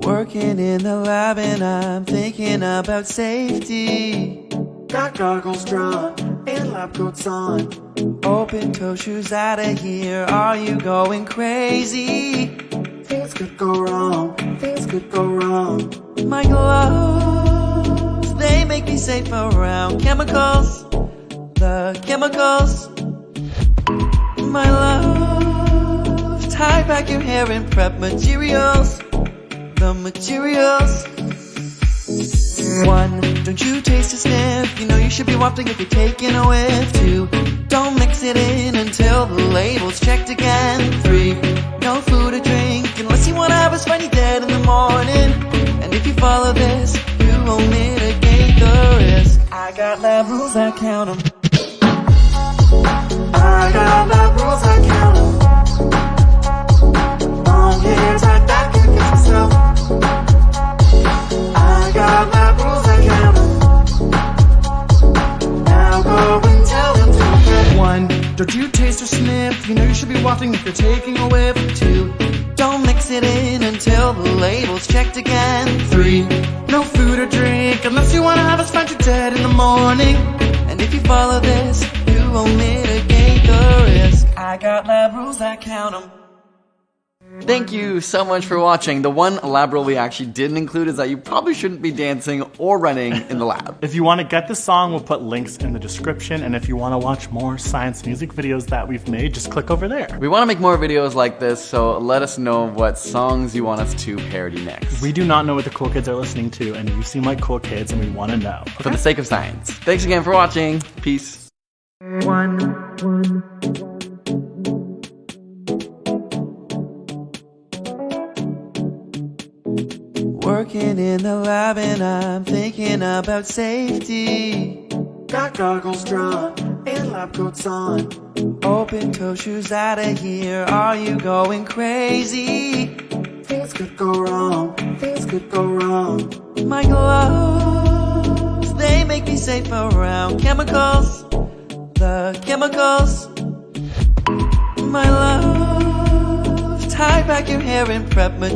Working in the lab and I'm thinking about safety. Got goggles drawn and lab coats on. Open toe shoes out of here, are you going crazy? Things could go wrong, things could go wrong. My gloves, they make me safe around chemicals, the chemicals. My love, tie back your hair and prep materials, the materials. 1, don't you taste a sniff, you know you should be wafting if you're taking a whiff. 2, don't mix it in until the label's checked again. 3, no food or drink unless you wanna have us find you dead in the morning. And if you follow this, you won't mitigate the risk. I got lab rules, I count 'em. I got lab rules, I count 'em. Long hair tied back against yourself. I got lab rules, I count 'em. Now go and tell them to get 1, don't you taste or sniff, you know you should be wafting if you're taking a whiff. 2, don't mix it in until the label's checked again. 3, no food or drink unless you wanna have us find you dead in the morning. And if you follow this, you won't mitigate the risk. I got lab rules, I count 'em. Thank you so much for watching. The one lab rule we actually didn't include is that you probably shouldn't be dancing or running in the lab. If you want to get the song, we'll put links in the description. And if you want to watch more science music videos that we've made, just click over there. We want to make more videos like this, so let us know what songs you want us to parody next. We do not know what the cool kids are listening to, and you seem like cool kids, and we want to know. For the sake of science. Thanks again for watching. Peace. 1. Working in the lab and I'm thinking about safety. Got goggles drawn and lab coats on. Open toe shoes out of here, are you going crazy? Things could go wrong, things could go wrong. My gloves, they make me safe around chemicals, the chemicals. My love, tie back your hair and prep materials.